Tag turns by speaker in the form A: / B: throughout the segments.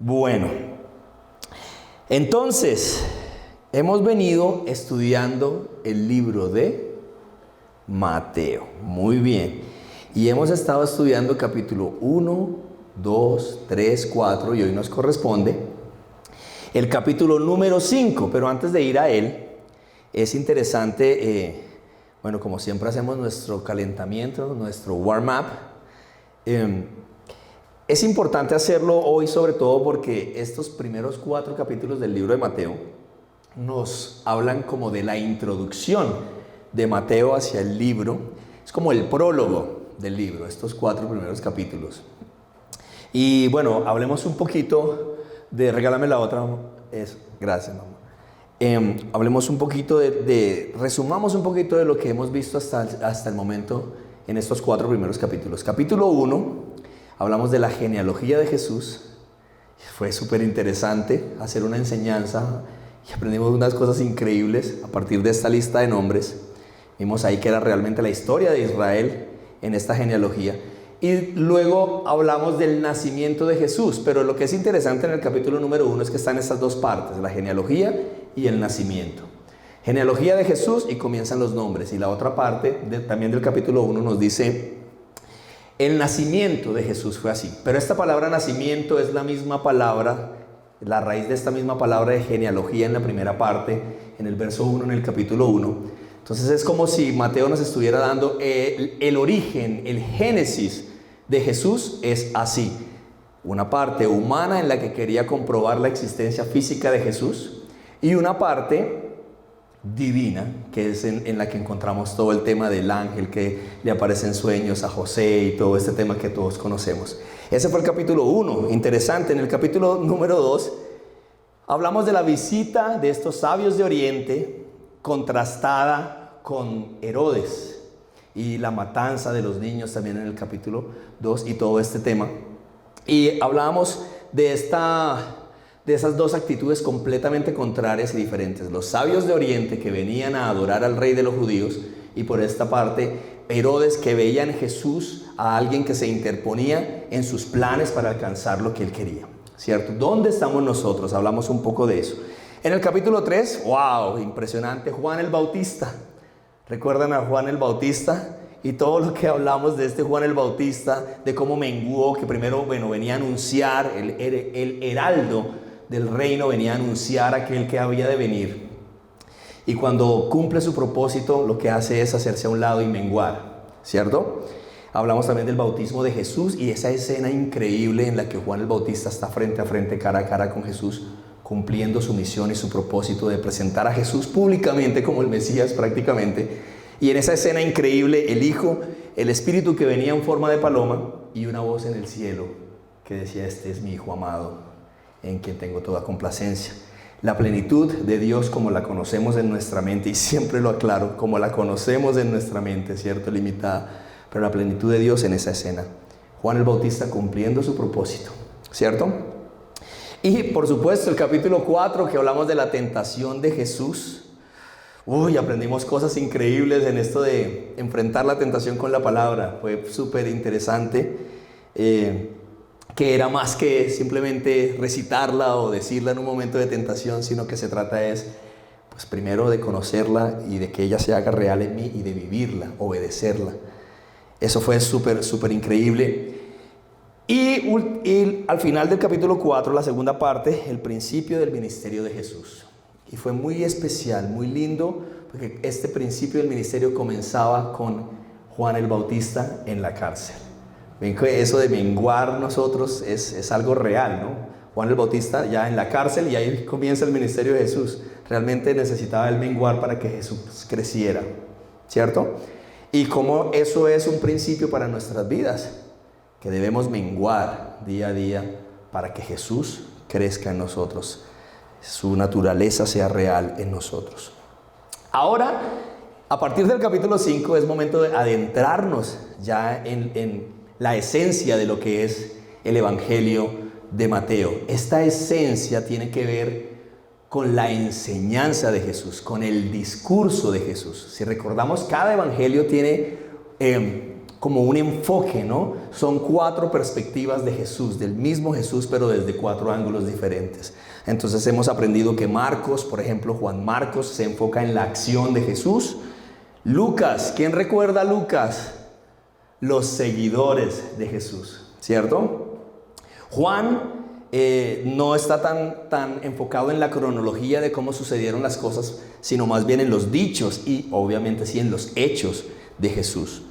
A: Bueno, entonces hemos venido estudiando el libro de Mateo. Muy bien. Y hemos estado estudiando capítulo 1, 2, 3, 4 y hoy nos corresponde el capítulo número 5. Pero antes de ir a él, es interesante, como siempre hacemos nuestro calentamiento, nuestro warm-up. Es importante hacerlo hoy sobre todo porque estos primeros 4 capítulos del libro de Mateo nos hablan como de la introducción de Mateo hacia el libro. Es como el prólogo del libro, estos 4 primeros capítulos. Y bueno, hablemos un poquito de... Regálame la otra. Gracias, mamá. Hablemos un poquito resumamos un poquito de lo que hemos visto hasta el momento en estos 4 primeros capítulos. Capítulo 1, hablamos de la genealogía de Jesús. Fue súper interesante hacer una enseñanza y aprendimos unas cosas increíbles a partir de esta lista de nombres. Vimos ahí que era realmente la historia de Israel en esta genealogía. Y luego hablamos del nacimiento de Jesús, pero lo que es interesante en el capítulo número 1 es que están estas dos partes, la genealogía y el nacimiento. Genealogía de Jesús y comienzan los nombres. Y la otra parte también del capítulo 1 nos dice, el nacimiento de Jesús fue así. Pero esta palabra nacimiento es la misma palabra, la raíz de esta misma palabra de genealogía en la primera parte, en el verso 1, en el capítulo 1. Entonces es como si Mateo nos estuviera dando el origen, el génesis de Jesús es así. Una parte humana en la que quería comprobar la existencia física de Jesús y una parte divina, que es en la que encontramos todo el tema del ángel que le aparece en sueños a José y todo este tema que todos conocemos. Ese fue el capítulo 1, interesante. En el capítulo número 2 hablamos de la visita de estos sabios de Oriente contrastada con Herodes y la matanza de los niños también en el capítulo 2 y todo este tema. Y hablábamos de esas dos actitudes completamente contrarias y diferentes. Los sabios de Oriente que venían a adorar al rey de los judíos y por esta parte Herodes que veía en Jesús a alguien que se interponía en sus planes para alcanzar lo que él quería, ¿cierto? ¿Dónde estamos nosotros? Hablamos un poco de eso. En el capítulo 3, wow, impresionante, Juan el Bautista. ¿Recuerdan a Juan el Bautista? Y todo lo que hablamos de este Juan el Bautista, de cómo menguó, que primero, venía a anunciar, el heraldo del reino venía a anunciar a aquel que había de venir. Y cuando cumple su propósito, lo que hace es hacerse a un lado y menguar, ¿cierto? Hablamos también del bautismo de Jesús y esa escena increíble en la que Juan el Bautista está frente a frente, cara a cara con Jesús, cumpliendo su misión y su propósito de presentar a Jesús públicamente como el Mesías prácticamente. Y en esa escena increíble, el Hijo, el Espíritu que venía en forma de paloma y una voz en el cielo que decía, este es mi Hijo amado, en quien tengo toda complacencia. La plenitud de Dios como la conocemos en nuestra mente, y siempre lo aclaro, como la conocemos en nuestra mente, ¿cierto? Limitada, pero la plenitud de Dios en esa escena. Juan el Bautista cumpliendo su propósito, ¿cierto? Y por supuesto el capítulo 4 que hablamos de la tentación de Jesús. Aprendimos cosas increíbles en esto de enfrentar la tentación con la palabra. Fue súper interesante, que era más que simplemente recitarla o decirla en un momento de tentación, sino que se trata pues primero de conocerla y de que ella se haga real en mí y de vivirla, obedecerla. Eso fue súper increíble. Y al final del capítulo 4, la segunda parte, el principio del ministerio de Jesús. Y fue muy especial, muy lindo, porque este principio del ministerio comenzaba con Juan el Bautista en la cárcel. Ven que eso de menguar nosotros es algo real, ¿no? Juan el Bautista ya en la cárcel y ahí comienza el ministerio de Jesús. Realmente necesitaba el menguar para que Jesús creciera, ¿cierto? Y como eso es un principio para nuestras vidas, que debemos menguar día a día para que Jesús crezca en nosotros, su naturaleza sea real en nosotros. Ahora, a partir del capítulo 5 es momento de adentrarnos ya en la esencia de lo que es el Evangelio de Mateo. Esta esencia tiene que ver con la enseñanza de Jesús, con el discurso de Jesús. Si recordamos, cada evangelio tiene como un enfoque, ¿no? Son 4 perspectivas de Jesús, del mismo Jesús, pero desde 4 ángulos diferentes. Entonces hemos aprendido que Marcos, por ejemplo, Juan Marcos, se enfoca en la acción de Jesús. Lucas, ¿quién recuerda a Lucas? Los seguidores de Jesús, ¿cierto? Juan no está tan enfocado en la cronología de cómo sucedieron las cosas, sino más bien en los dichos y obviamente sí en los hechos de Jesús.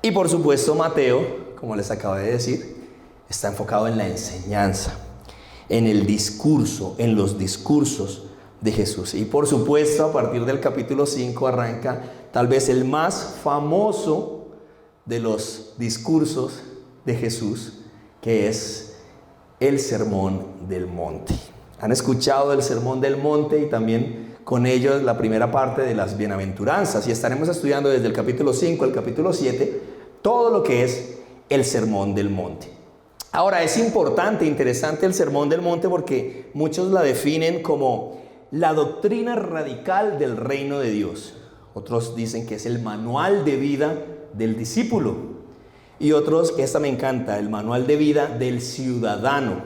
A: Y por supuesto Mateo, como les acabo de decir, está enfocado en la enseñanza, en el discurso, en los discursos de Jesús. Y por supuesto, a partir del capítulo 5 arranca tal vez el más famoso de los discursos de Jesús, que es el Sermón del Monte. Han escuchado el Sermón del Monte y también con ello la primera parte de las bienaventuranzas. Y estaremos estudiando desde el capítulo 5 al capítulo 7 todo lo que es el Sermón del Monte. Ahora, es importante, interesante el Sermón del Monte porque muchos la definen como la doctrina radical del reino de Dios. Otros dicen que es el manual de vida del discípulo. Y otros, que esta me encanta, el manual de vida del ciudadano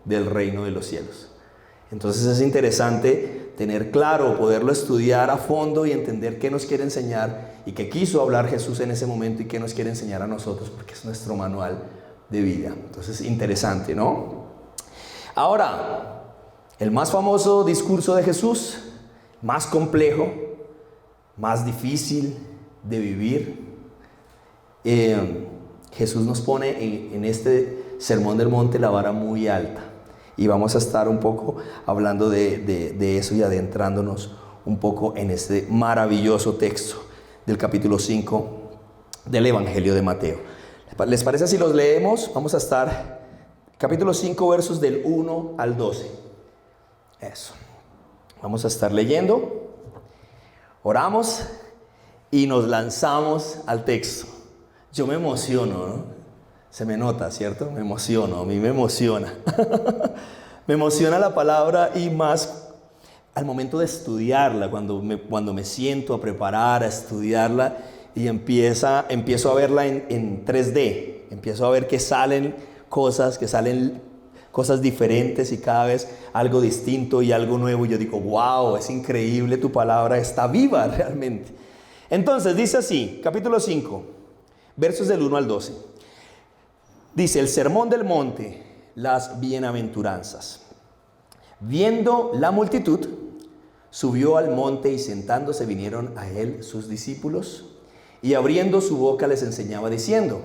A: del reino de los cielos. Entonces es interesante tener claro, poderlo estudiar a fondo y entender qué nos quiere enseñar y qué quiso hablar Jesús en ese momento y qué nos quiere enseñar a nosotros, porque es nuestro manual de vida. Entonces, interesante, ¿no? Ahora, el más famoso discurso de Jesús, más complejo, más difícil de vivir. Jesús nos pone en este Sermón del Monte la vara muy alta. Y vamos a estar un poco hablando de eso y adentrándonos un poco en este maravilloso texto del capítulo 5 del Evangelio de Mateo. ¿Les parece si los leemos? Vamos a estar capítulo 5 versos del 1 al 12. Eso. Vamos a estar leyendo. Oramos y nos lanzamos al texto. Yo me emociono, ¿no? Se me nota, ¿cierto? Me emociono, a mí me emociona. Me emociona la palabra y más al momento de estudiarla, cuando me siento a preparar, a estudiarla y empiezo a verla en 3D. Empiezo a ver que salen cosas diferentes y cada vez algo distinto y algo nuevo. Y yo digo, wow, es increíble, tu palabra está viva realmente. Entonces dice así, capítulo 5, versos del 1 al 12. Dice, el Sermón del Monte, las bienaventuranzas. Viendo la multitud, subió al monte y sentándose vinieron a él sus discípulos y abriendo su boca les enseñaba diciendo,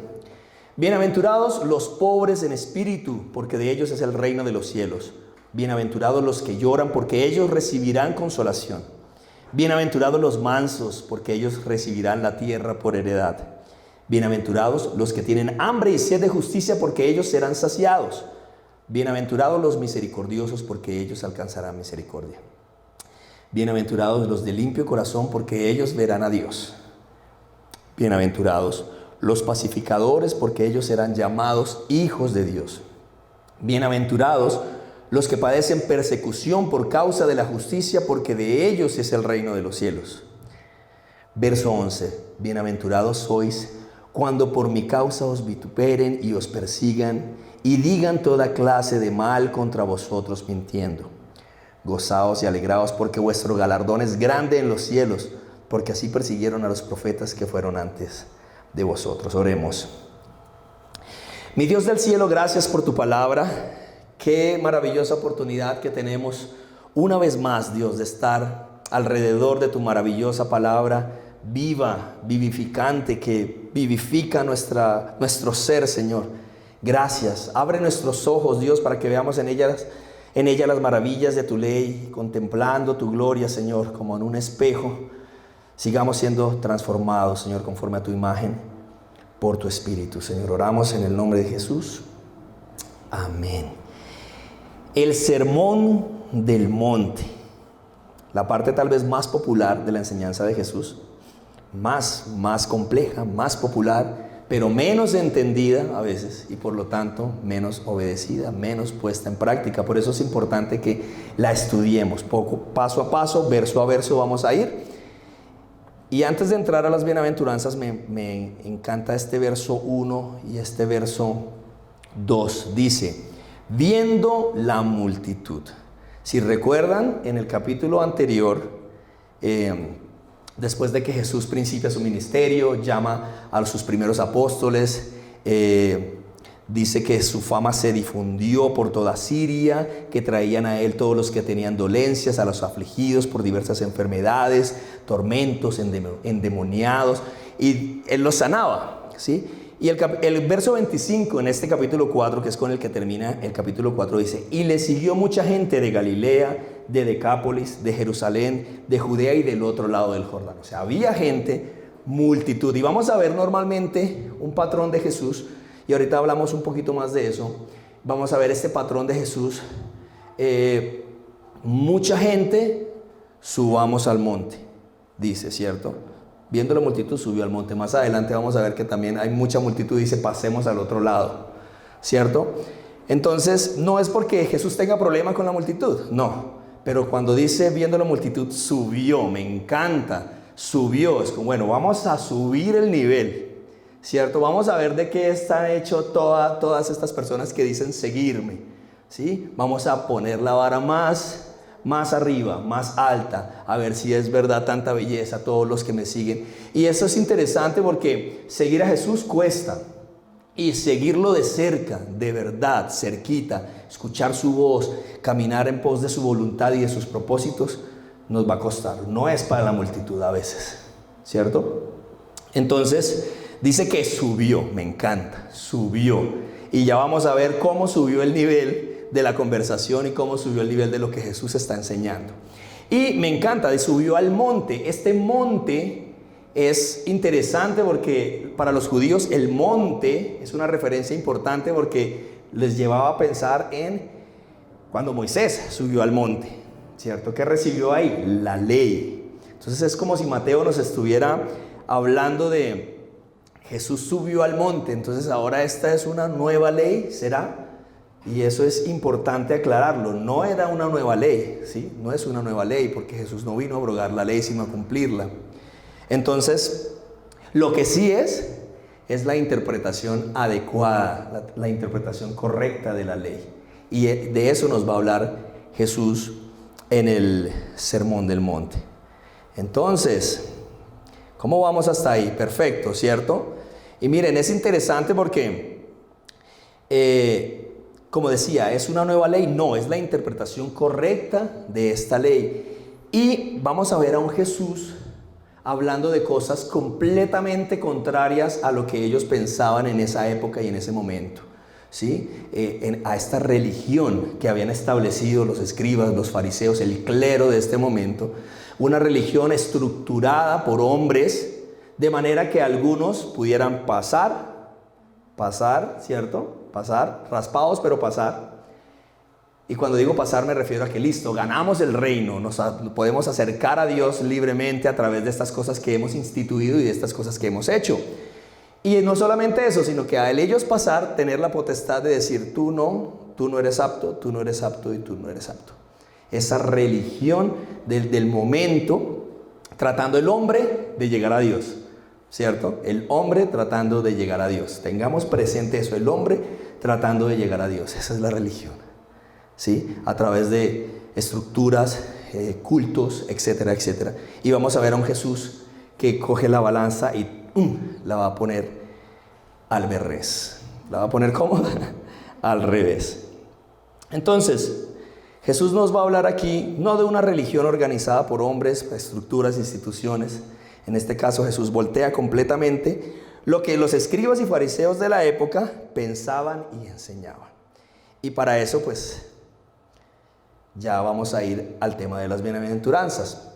A: bienaventurados los pobres en espíritu, porque de ellos es el reino de los cielos. Bienaventurados los que lloran, porque ellos recibirán consolación. Bienaventurados los mansos, porque ellos recibirán la tierra por heredad. Bienaventurados los que tienen hambre y sed de justicia, porque ellos serán saciados. Bienaventurados los misericordiosos, porque ellos alcanzarán misericordia. Bienaventurados los de limpio corazón, porque ellos verán a Dios. Bienaventurados los pacificadores, porque ellos serán llamados hijos de Dios. Bienaventurados los que padecen persecución por causa de la justicia, porque de ellos es el reino de los cielos. Verso 11. Bienaventurados sois cuando por mi causa os vituperen y os persigan y digan toda clase de mal contra vosotros mintiendo. Gozaos y alegraos, porque vuestro galardón es grande en los cielos, porque así persiguieron a los profetas que fueron antes de vosotros. Oremos. Mi Dios del cielo, gracias por tu palabra. Qué maravillosa oportunidad que tenemos una vez más, Dios, de estar alrededor de tu maravillosa palabra, viva, vivificante, que vivifica nuestro ser, Señor. Gracias. Abre nuestros ojos, Dios, para que veamos en ella las maravillas de tu ley, contemplando tu gloria, Señor, como en un espejo. Sigamos siendo transformados, Señor, conforme a tu imagen, por tu Espíritu, Señor. Oramos en el nombre de Jesús. Amén. El Sermón del Monte, la parte tal vez más popular de la enseñanza de Jesús, más compleja, más popular, pero menos entendida a veces y por lo tanto menos obedecida, menos puesta en práctica. Por eso es importante que la estudiemos paso a paso, verso a verso vamos a ir. Y antes de entrar a las bienaventuranzas, me encanta este verso 1 y este verso 2. Dice, viendo la multitud. Si recuerdan, en el capítulo anterior, después de que Jesús principia su ministerio, llama a sus primeros apóstoles, dice que su fama se difundió por toda Siria, que traían a él todos los que tenían dolencias, a los afligidos por diversas enfermedades, tormentos, endemoniados, y él los sanaba, ¿sí? Y el verso 25 en este capítulo 4, que es con el que termina el capítulo 4, dice, y le siguió mucha gente de Galilea, de Decápolis, de Jerusalén, de Judea y del otro lado del Jordán. O sea, había gente, multitud. Y vamos a ver normalmente un patrón de Jesús, y ahorita hablamos un poquito más de eso. Vamos a ver este patrón de Jesús. Mucha gente, subamos al monte, dice, ¿cierto? Viendo la multitud, subió al monte. Más adelante vamos a ver que también hay mucha multitud, dice, pasemos al otro lado, ¿cierto? Entonces, no es porque Jesús tenga problema con la multitud, no. Pero cuando dice, viendo la multitud, subió, me encanta, subió. Es como, bueno, vamos a subir el nivel, ¿cierto? Vamos a ver de qué están hechos todas estas personas que dicen seguirme, ¿sí? Vamos a poner la vara más arriba, más alta, a ver si es verdad tanta belleza, todos los que me siguen. Y eso es interesante porque seguir a Jesús cuesta, y seguirlo de cerca, de verdad, cerquita, escuchar su voz, caminar en pos de su voluntad y de sus propósitos, nos va a costar. No es para la multitud a veces, ¿cierto? Entonces dice que subió, me encanta, subió, y ya vamos a ver cómo subió el nivel de la conversación y cómo subió el nivel de lo que Jesús está enseñando. Y me encanta, subió al monte. Este monte es interesante porque para los judíos el monte es una referencia importante porque les llevaba a pensar en cuando Moisés subió al monte, ¿cierto? ¿Qué recibió ahí? La ley. Entonces es como si Mateo nos estuviera hablando de Jesús subió al monte, entonces ahora esta es una nueva ley, ¿será? Y eso es importante aclararlo, no era una nueva ley, ¿sí? No es una nueva ley porque Jesús no vino a abrogar la ley sino a cumplirla. Entonces, lo que sí es la interpretación adecuada, la interpretación correcta de la ley. Y de eso nos va a hablar Jesús en el Sermón del Monte. Entonces, ¿cómo vamos hasta ahí? Perfecto, ¿cierto? Y miren, es interesante porque, como decía, ¿es una nueva ley? No, es la interpretación correcta de esta ley. Y vamos a ver a un Jesús hablando de cosas completamente contrarias a lo que ellos pensaban en esa época y en ese momento, ¿sí? A esta religión que habían establecido los escribas, los fariseos, el clero de este momento, una religión estructurada por hombres, de manera que algunos pudieran pasar, ¿cierto? Pasar, raspados, pero pasar. Y cuando digo pasar me refiero a que listo, ganamos el reino, nos podemos acercar a Dios libremente a través de estas cosas que hemos instituido y de estas cosas que hemos hecho. Y no solamente eso, sino que al ellos pasar, tener la potestad de decir tú no eres apto, tú no eres apto y tú no eres apto. Esa religión del momento, tratando el hombre de llegar a Dios, ¿cierto? El hombre tratando de llegar a Dios. Tengamos presente eso, el hombre tratando de llegar a Dios. Esa es la religión, ¿sí? A través de estructuras, cultos, etcétera, etcétera. Y vamos a ver a un Jesús que coge la balanza y la va a poner al revés. ¿La va a poner cómo? Al revés. Entonces, Jesús nos va a hablar aquí no de una religión organizada por hombres, estructuras, instituciones. En este caso Jesús voltea completamente lo que los escribas y fariseos de la época pensaban y enseñaban. Y para eso pues ya vamos a ir al tema de las bienaventuranzas.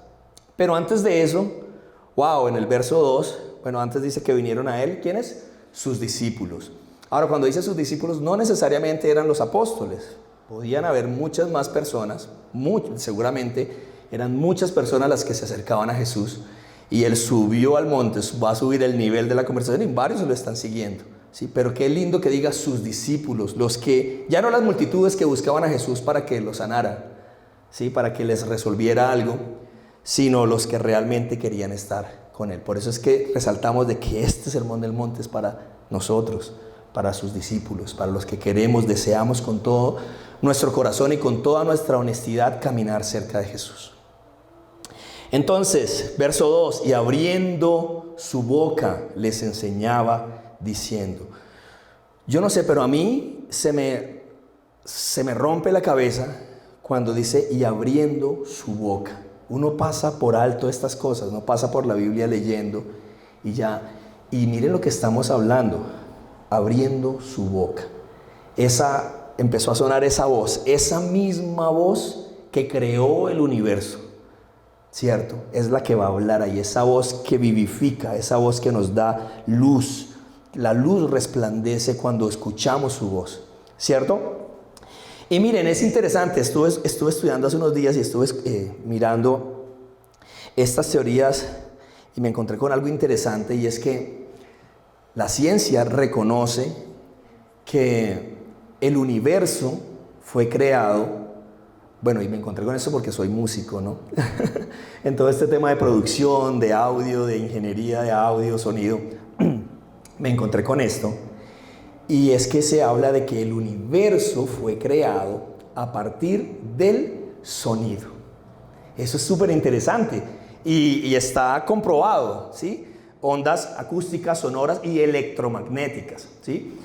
A: Pero antes de eso, en el verso 2, antes dice que vinieron a él, ¿quiénes? Sus discípulos. Ahora, cuando dice sus discípulos, no necesariamente eran los apóstoles. Podían haber muchas más personas, seguramente eran muchas personas las que se acercaban a Jesús. Y él subió al monte, va a subir el nivel de la conversación y varios lo están siguiendo. ¿Sí? Pero qué lindo que diga sus discípulos, los que, ya no las multitudes que buscaban a Jesús para que lo sanara, ¿sí? Para que les resolviera algo, sino los que realmente querían estar con Él. Por eso es que resaltamos de que este sermón del monte es para nosotros, para sus discípulos, para los que queremos, deseamos con todo nuestro corazón y con toda nuestra honestidad caminar cerca de Jesús. Entonces, verso 2, y abriendo su boca les enseñaba diciendo. Yo no sé, pero a mí se me rompe la cabeza cuando dice y abriendo su boca. Uno pasa por alto estas cosas, no pasa por la Biblia leyendo y ya. Y miren lo que estamos hablando, abriendo su boca. Empezó a sonar esa voz, esa misma voz que creó el universo, ¿cierto? Es la que va a hablar ahí, esa voz que vivifica, esa voz que nos da luz. La luz resplandece cuando escuchamos su voz, ¿cierto? Y miren, es interesante, estuve estudiando hace unos días y estuve mirando estas teorías y me encontré con algo interesante, y es que la ciencia reconoce que el universo fue creado, bueno, y me encontré con eso porque soy músico, ¿no? En todo este tema de producción, de audio, de ingeniería de audio, sonido, me encontré con esto. Y es que se habla de que el universo fue creado a partir del sonido. Eso es súper interesante y está comprobado, ¿sí? Ondas acústicas, sonoras y electromagnéticas, ¿sí?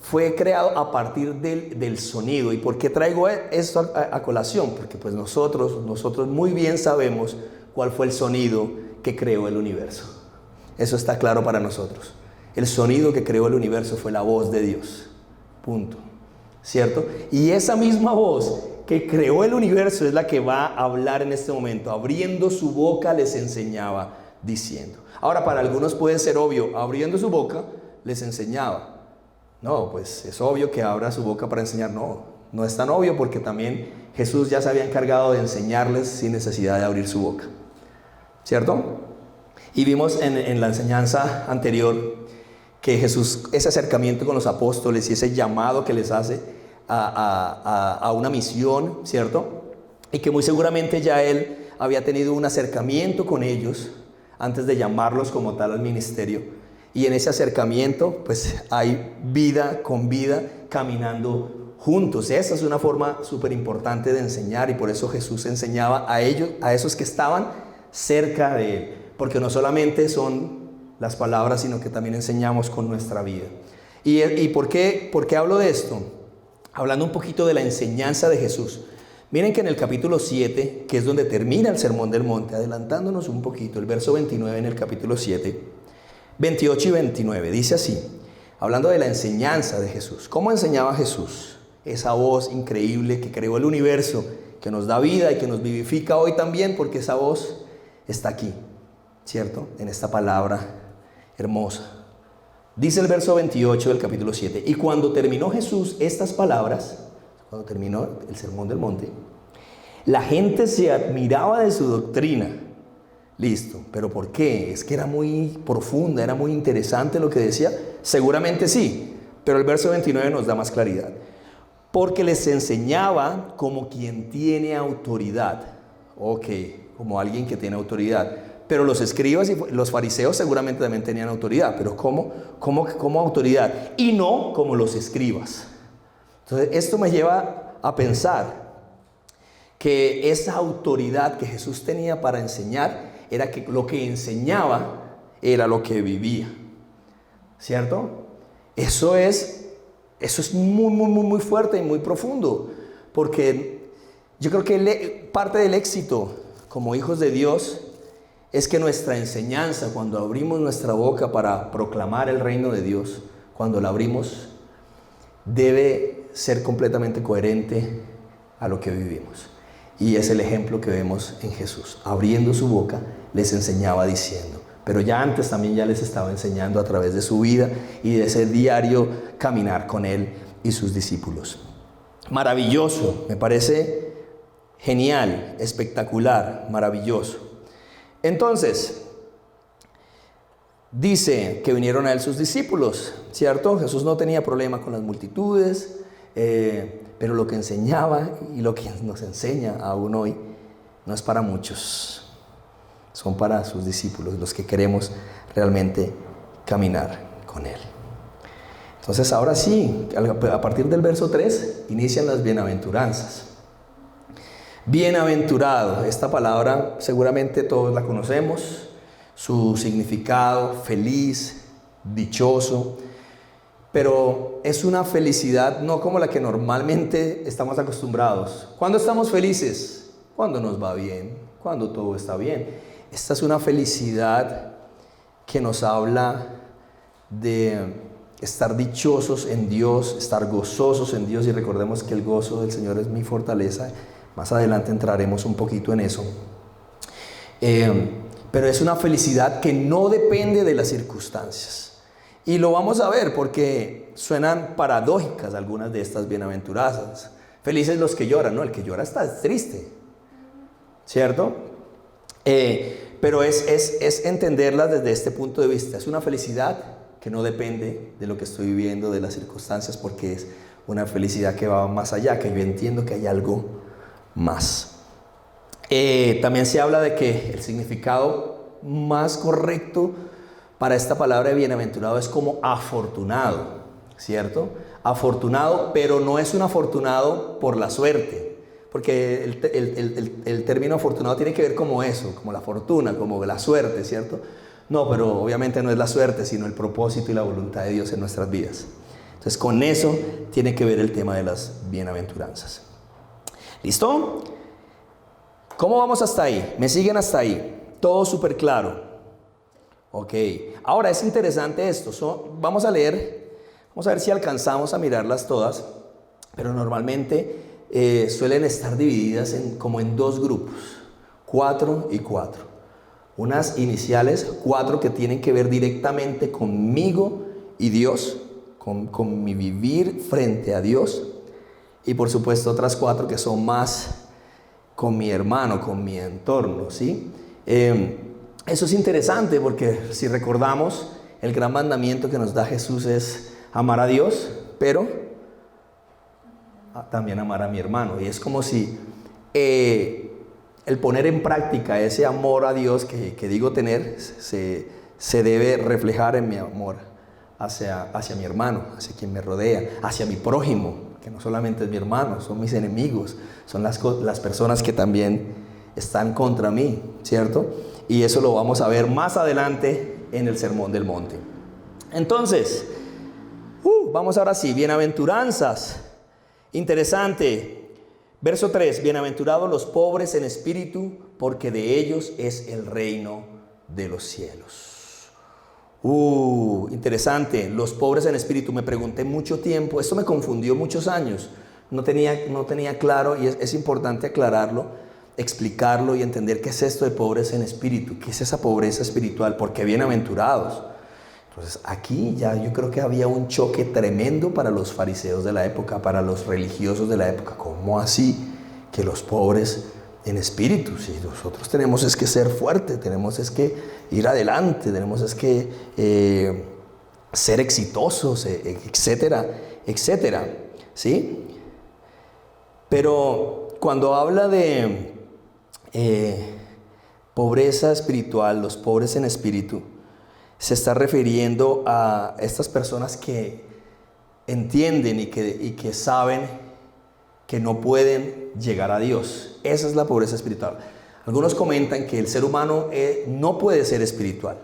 A: Fue creado a partir del sonido. ¿Y por qué traigo esto a colación? Porque pues nosotros muy bien sabemos cuál fue el sonido que creó el universo. Eso está claro para nosotros. El sonido que creó el universo fue la voz de Dios. Punto. ¿Cierto? Y esa misma voz que creó el universo es la que va a hablar en este momento. Abriendo su boca les enseñaba diciendo. Ahora, para algunos puede ser obvio, abriendo su boca les enseñaba. No, pues es obvio que abra su boca para enseñar. No es tan obvio, porque también Jesús ya se había encargado de enseñarles sin necesidad de abrir su boca. ¿Cierto? Y vimos en la enseñanza anterior que Jesús, ese acercamiento con los apóstoles y ese llamado que les hace a una misión, ¿cierto? Y que muy seguramente ya Él había tenido un acercamiento con ellos antes de llamarlos como tal al ministerio. Y en ese acercamiento, pues hay vida con vida caminando juntos. Esa es una forma súper importante de enseñar, y por eso Jesús enseñaba a ellos, a esos que estaban cerca de Él. Porque no solamente son las palabras, sino que también enseñamos con nuestra vida. ¿Y por qué hablo de esto? Hablando un poquito de la enseñanza de Jesús. Miren que en el capítulo 7, que es donde termina el Sermón del Monte, adelantándonos un poquito, el verso 29 en el capítulo 7, 28 y 29, dice así, hablando de la enseñanza de Jesús. ¿Cómo enseñaba Jesús? Esa voz increíble que creó el universo, que nos da vida y que nos vivifica hoy también, porque esa voz está aquí, ¿cierto? En esta palabra hermosa. Dice el verso 28 del capítulo 7, y cuando terminó Jesús estas palabras, cuando terminó el Sermón del Monte, la gente se admiraba de su doctrina. Listo, pero ¿por qué? Es que era muy profunda, era muy interesante lo que decía. Seguramente sí, pero el verso 29 nos da más claridad. Porque les enseñaba como quien tiene autoridad. Ok, como alguien que tiene autoridad. Pero los escribas y los fariseos seguramente también tenían autoridad. Pero ¿cómo autoridad? Y no como los escribas. Entonces esto me lleva a pensar que esa autoridad que Jesús tenía para enseñar era que lo que enseñaba era lo que vivía. ¿Cierto? Eso es muy fuerte y muy profundo. Porque yo creo que parte del éxito como hijos de Dios es que nuestra enseñanza, cuando abrimos nuestra boca para proclamar el reino de Dios, cuando la abrimos, debe ser completamente coherente a lo que vivimos. Y es el ejemplo que vemos en Jesús. Abriendo su boca, les enseñaba diciendo. Pero ya antes también ya les estaba enseñando a través de su vida y de ese diario caminar con Él y sus discípulos. Maravilloso, me parece genial, espectacular, maravilloso. Entonces, dice que vinieron a Él sus discípulos, ¿cierto? Jesús no tenía problema con las multitudes, pero lo que enseñaba y lo que nos enseña aún hoy no es para muchos. son para sus discípulos, los que queremos realmente caminar con Él. Entonces ahora sí, a partir del verso 3, inician las bienaventuranzas. Bienaventurado, esta palabra seguramente todos la conocemos, su significado, feliz, dichoso, pero es una felicidad no como la que normalmente estamos acostumbrados. ¿Cuándo estamos felices? Cuando nos va bien, cuando todo está bien. Esta es una felicidad que nos habla de estar dichosos en Dios, estar gozosos en Dios, y recordemos que el gozo del Señor es mi fortaleza. Más adelante entraremos un poquito en eso. Pero es una felicidad que no depende de las circunstancias. Y lo vamos a ver porque suenan paradójicas algunas de estas bienaventuranzas. Felices los que lloran, ¿no? El que llora está triste, ¿cierto? Pero es entenderlas desde este punto de vista. Es una felicidad que no depende de lo que estoy viviendo, de las circunstancias, porque es una felicidad que va más allá, que yo entiendo que hay algo más. También se habla de que el significado más correcto para esta palabra de bienaventurado es como afortunado, ¿cierto? Afortunado, pero no es un afortunado por la suerte, porque el término afortunado tiene que ver como eso, como la fortuna, como la suerte, ¿cierto? No, pero obviamente no es la suerte, sino el propósito y la voluntad de Dios en nuestras vidas. Entonces con eso tiene que ver el tema de las bienaventuranzas. ¿Listo? ¿Cómo vamos hasta ahí? ¿Me siguen hasta ahí? Todo súper claro. Ok. Ahora es interesante esto. Vamos a leer, vamos a ver si alcanzamos a mirarlas todas, pero normalmente suelen estar divididas como en dos grupos, 4 y 4. Unas iniciales, 4 que tienen que ver directamente conmigo y Dios, con mi vivir frente a Dios. Y por supuesto otras 4 que son más con mi hermano, con mi entorno, ¿sí? Eso es interesante porque si recordamos, el gran mandamiento que nos da Jesús es amar a Dios, pero también amar a mi hermano. Y es como si el poner en práctica ese amor a Dios que digo tener, se debe reflejar en mi amor hacia mi hermano, hacia quien me rodea, hacia mi prójimo, que no solamente es mi hermano, son mis enemigos, son las personas que también están contra mí, ¿cierto? Y eso lo vamos a ver más adelante en el Sermón del Monte. Entonces, vamos ahora sí, bienaventuranzas. Interesante. Verso 3, bienaventurados los pobres en espíritu, porque de ellos es el reino de los cielos. Interesante, los pobres en espíritu. Me pregunté mucho tiempo, esto me confundió muchos años, no tenía claro, y es importante aclararlo, explicarlo y entender qué es esto de pobres en espíritu, qué es esa pobreza espiritual, porque bienaventurados. Entonces aquí ya yo creo que había un choque tremendo para los fariseos de la época, para los religiosos de la época. ¿Cómo así que los pobres en espíritu? Si nosotros tenemos es que ser fuertes, tenemos es que ir adelante, tenemos es que ser exitosos, etcétera, etcétera, ¿sí? Pero cuando habla de pobreza espiritual, los pobres en espíritu, se está refiriendo a estas personas que entienden y que saben que no pueden llegar a Dios. Esa es la pobreza espiritual. Algunos comentan que el ser humano no puede ser espiritual.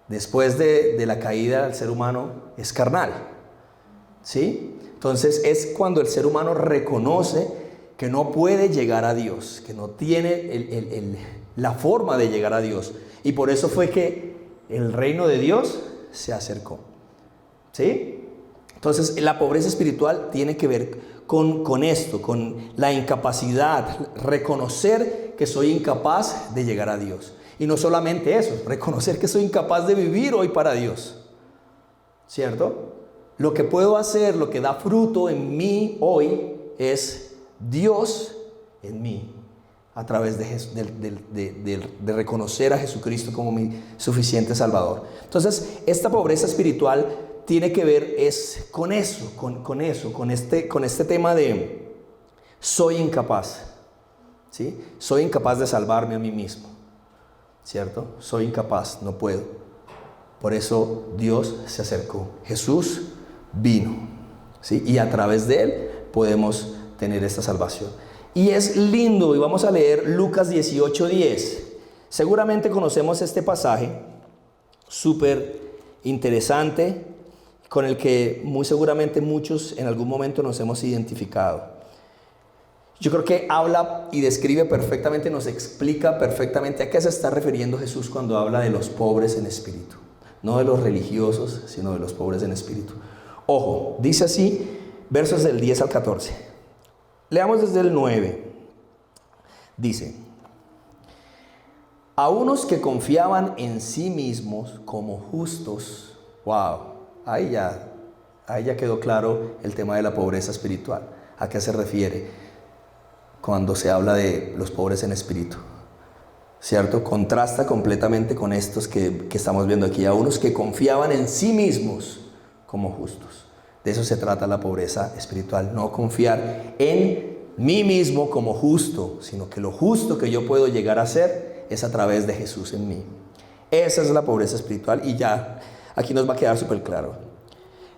A: Después de la caída, el ser humano es carnal, ¿sí? Entonces es cuando el ser humano reconoce que no puede llegar a Dios, que no tiene la forma de llegar a Dios. Y por eso fue que el reino de Dios se acercó, ¿sí? Entonces la pobreza espiritual tiene que ver con esto, con la incapacidad, reconocer que soy incapaz de llegar a Dios. Y no solamente eso, reconocer que soy incapaz de vivir hoy para Dios, ¿cierto? Lo que puedo hacer, lo que da fruto en mí hoy es Dios en mí, a través de reconocer a Jesucristo como mi suficiente Salvador. Entonces, esta pobreza espiritual tiene que ver con eso, con este tema de soy incapaz, ¿sí? Soy incapaz de salvarme a mí mismo. ¿cierto? Soy incapaz, no puedo. Por eso Dios se acercó. Jesús vino, ¿sí? Y a través de Él podemos tener esta salvación. Y es lindo, y vamos a leer Lucas 18:10. Seguramente conocemos este pasaje, súper interesante, con el que muy seguramente muchos en algún momento nos hemos identificado. Yo creo que habla y describe perfectamente, nos explica perfectamente a qué se está refiriendo Jesús cuando habla de los pobres en espíritu. No de los religiosos, sino de los pobres en espíritu. Ojo, dice así, versos del 10 al 14. Leamos desde el 9. Dice: a unos que confiaban en sí mismos como justos. Wow, ahí ya quedó claro el tema de la pobreza espiritual. ¿A qué se refiere cuando se habla de los pobres en espíritu? ¿Cierto? Contrasta completamente con estos que estamos viendo aquí. A unos que confiaban en sí mismos como justos. De eso se trata la pobreza espiritual. No confiar en mí mismo como justo, sino que lo justo que yo puedo llegar a ser es a través de Jesús en mí. Esa es la pobreza espiritual, y ya aquí nos va a quedar súper claro.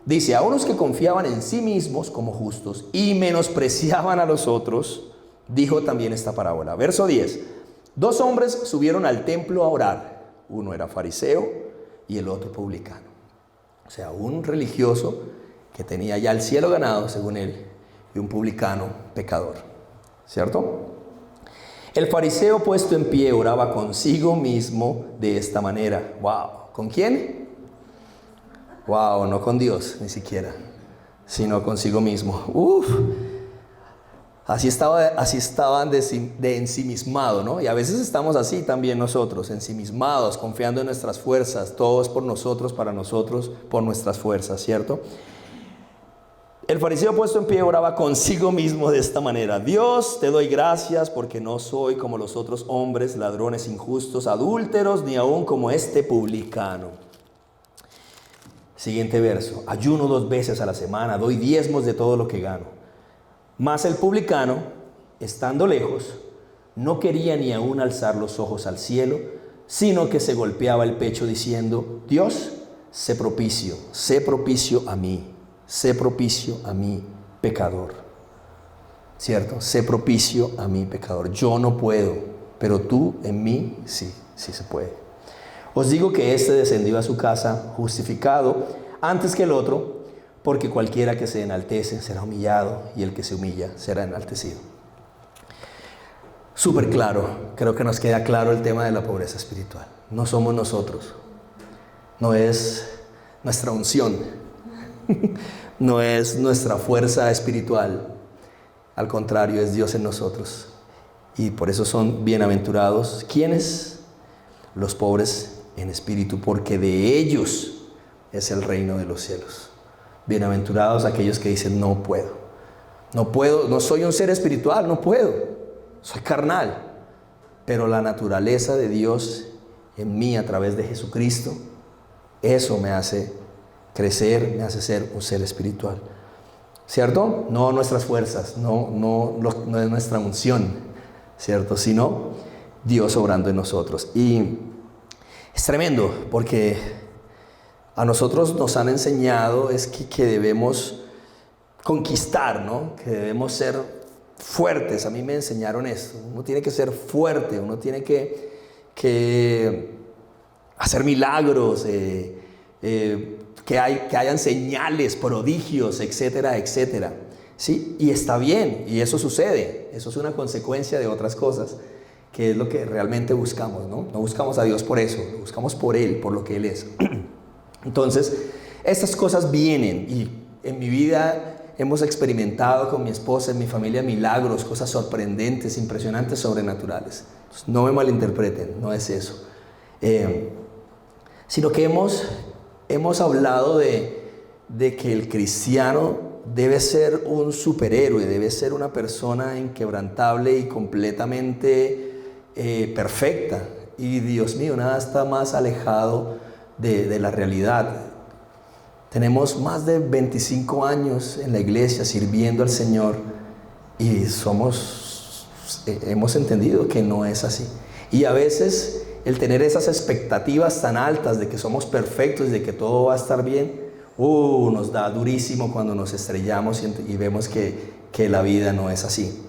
A: Dice: a unos que confiaban en sí mismos como justos y menospreciaban a los otros, dijo también esta parábola. Verso 10. Dos hombres subieron al templo a orar. Uno era fariseo y el otro publicano. O sea, un religioso que tenía ya el cielo ganado, según él, y un publicano pecador. ¿Cierto? El fariseo, puesto en pie, oraba consigo mismo de esta manera. ¡Wow! ¿Con quién? ¡Wow! No con Dios, ni siquiera, sino consigo mismo. ¡Uf! Así estaban de ensimismado, ¿no? Y a veces estamos así también nosotros, ensimismados, confiando en nuestras fuerzas. Todo es por nosotros, para nosotros, por nuestras fuerzas, ¿cierto? El fariseo, puesto en pie, oraba consigo mismo de esta manera: Dios, te doy gracias porque no soy como los otros hombres, ladrones, injustos, adúlteros, ni aún como este publicano. Siguiente verso: ayuno 2 veces a la semana, doy diezmos de todo lo que gano. Mas el publicano, estando lejos, no quería ni aún alzar los ojos al cielo, sino que se golpeaba el pecho diciendo: Dios, sé propicio a mí. Sé propicio a mí, pecador. ¿Cierto? Sé propicio a mí, pecador. Yo no puedo, pero tú en mí sí se puede. Os digo que éste descendió a su casa justificado antes que el otro, porque cualquiera que se enaltece será humillado, y el que se humilla será enaltecido. Súper claro, creo que nos queda claro el tema de la pobreza espiritual. No somos nosotros, no es nuestra unción, no es nuestra fuerza espiritual, al contrario, es Dios en nosotros. Y por eso son bienaventurados. ¿Quiénes? Los pobres en espíritu, porque de ellos es el reino de los cielos. Bienaventurados aquellos que dicen: no puedo, no soy un ser espiritual, no puedo, soy carnal, pero la naturaleza de Dios en mí a través de Jesucristo, eso me hace crecer, me hace ser un ser espiritual, ¿cierto? No nuestras fuerzas, no es nuestra unción, ¿cierto? Sino Dios obrando en nosotros. Y es tremendo, porque a nosotros nos han enseñado es que debemos conquistar, ¿no? Que debemos ser fuertes. A mí me enseñaron esto. Uno tiene que ser fuerte, uno tiene que hacer milagros, que hayan señales, prodigios, etcétera, etcétera. ¿Sí? Y está bien, y eso sucede. Eso es una consecuencia de otras cosas, que es lo que realmente buscamos, ¿no? No buscamos a Dios por eso, lo buscamos por Él, por lo que Él es. Entonces, estas cosas vienen, y en mi vida hemos experimentado con mi esposa, en mi familia, milagros, cosas sorprendentes, impresionantes, sobrenaturales. Entonces, no me malinterpreten, no es eso. Sino que hemos hablado de que el cristiano debe ser un superhéroe, debe ser una persona inquebrantable y completamente perfecta. Y Dios mío, nada está más alejado de la realidad. Tenemos más de 25 años en la iglesia sirviendo al Señor, y hemos entendido que no es así. Y a veces el tener esas expectativas tan altas de que somos perfectos y de que todo va a estar bien, nos da durísimo cuando nos estrellamos y vemos que la vida no es así.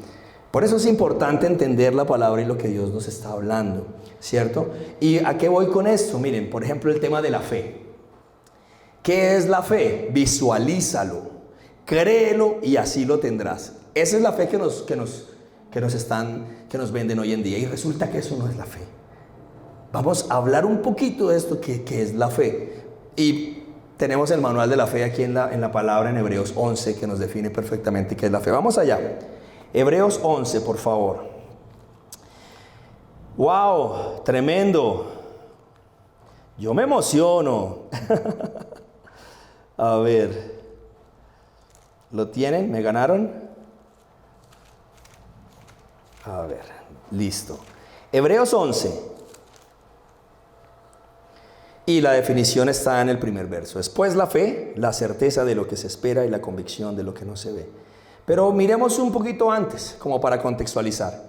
A: Por eso es importante entender la palabra y lo que Dios nos está hablando, ¿cierto? ¿Y a qué voy con esto? Miren, por ejemplo, el tema de la fe. ¿Qué es la fe? Visualízalo, créelo y así lo tendrás. Esa es la fe que nos venden hoy en día, y resulta que eso no es la fe. Vamos a hablar un poquito de esto que es la fe. Y tenemos el manual de la fe aquí en la palabra en Hebreos 11 que nos define perfectamente qué es la fe. Vamos allá. Hebreos 11, por favor. ¡Wow! Tremendo. Yo me emociono. A ver. ¿Lo tienen? ¿Me ganaron? A ver, listo. Hebreos 11. Y la definición está en el primer verso. Es pues la fe, la certeza de lo que se espera y la convicción de lo que no se ve. Pero miremos un poquito antes, como para contextualizar.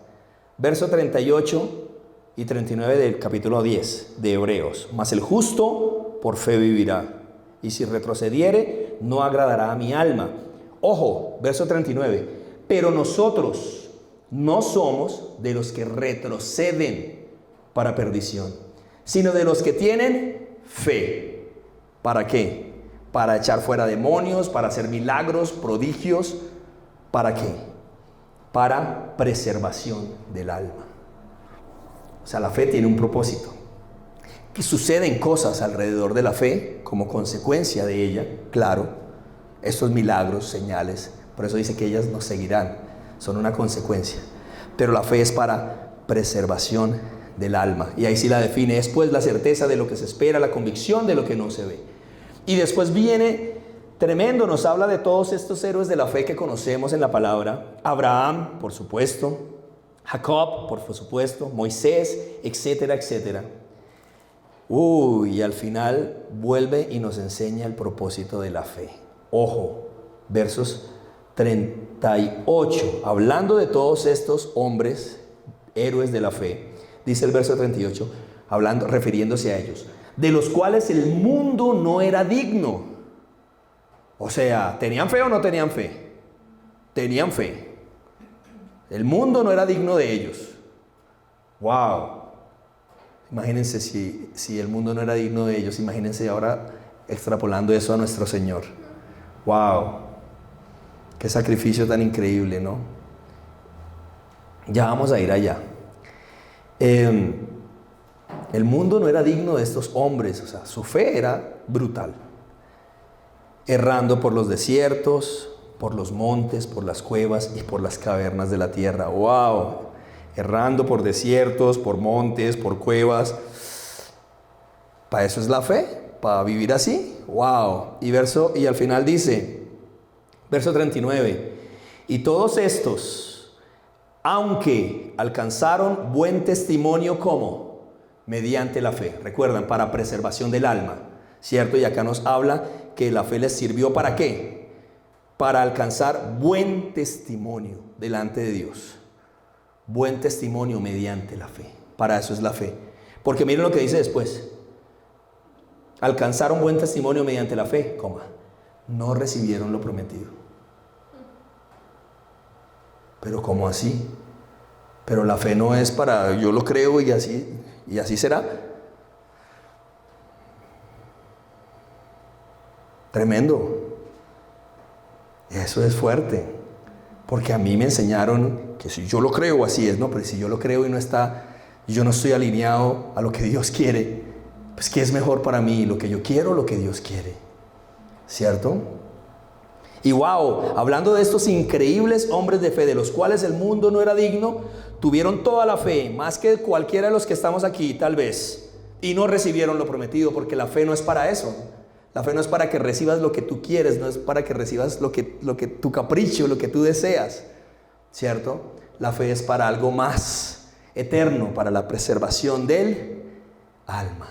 A: Verso 38 y 39 del capítulo 10 de Hebreos. Mas el justo por fe vivirá, y si retrocediere, no agradará a mi alma. Ojo, verso 39. Pero nosotros no somos de los que retroceden para perdición, sino de los que tienen fe. ¿Para qué? Para echar fuera demonios, para hacer milagros, prodigios. ¿Para qué? Para preservación del alma. O sea, la fe tiene un propósito. Que suceden cosas alrededor de la fe como consecuencia de ella, claro. Estos milagros, señales, por eso dice que ellas nos seguirán, son una consecuencia. Pero la fe es para preservación del alma. Y ahí sí la define, es pues la certeza de lo que se espera, la convicción de lo que no se ve. Y después viene tremendo, nos habla de todos estos héroes de la fe que conocemos en la palabra. Abraham, por supuesto, Jacob, por supuesto, Moisés, etcétera, etcétera. Y al final vuelve y nos enseña el propósito de la fe. Ojo, versos 38, hablando de todos estos hombres, héroes de la fe, dice el verso 38, refiriéndose a ellos, de los cuales el mundo no era digno. O sea, ¿tenían fe o no tenían fe? Tenían fe. El mundo no era digno de ellos. ¡Wow! Imagínense si el mundo no era digno de ellos, imagínense ahora extrapolando eso a nuestro Señor. ¡Wow! ¡Qué sacrificio tan increíble!, ¿no? Ya vamos a ir allá. El mundo no era digno de estos hombres, o sea, su fe era brutal. Errando por los desiertos, por los montes, por las cuevas y por las cavernas de la tierra. ¡Wow! Errando por desiertos, por montes, por cuevas. ¿Para eso es la fe? ¿Para vivir así? ¡Wow! Y al final dice, verso 39, y todos estos, aunque alcanzaron buen testimonio, ¿cómo? Mediante la fe. Recuerdan, para preservación del alma, ¿cierto? Y acá nos habla que la fe les sirvió ¿para qué? Para alcanzar buen testimonio delante de Dios. Buen testimonio mediante la fe. Para eso es la fe. Porque miren lo que dice después. Alcanzaron buen testimonio mediante la fe, no recibieron lo prometido. Pero ¿cómo así? Pero la fe no es para yo lo creo y así será. Tremendo. Eso es fuerte. Porque a mí me enseñaron que si yo lo creo así es, no, pero si yo lo creo y yo no estoy alineado a lo que Dios quiere, pues ¿qué es mejor para mí? ¿Lo que yo quiero o lo que Dios quiere? ¿Cierto? Y wow, hablando de estos increíbles hombres de fe, de los cuales el mundo no era digno, tuvieron toda la fe, más que cualquiera de los que estamos aquí, tal vez, y no recibieron lo prometido, porque la fe no es para eso. La fe no es para que recibas lo que tú quieres, no es para que recibas lo que tu capricho, lo que tú deseas, ¿cierto? La fe es para algo más eterno, para la preservación del alma.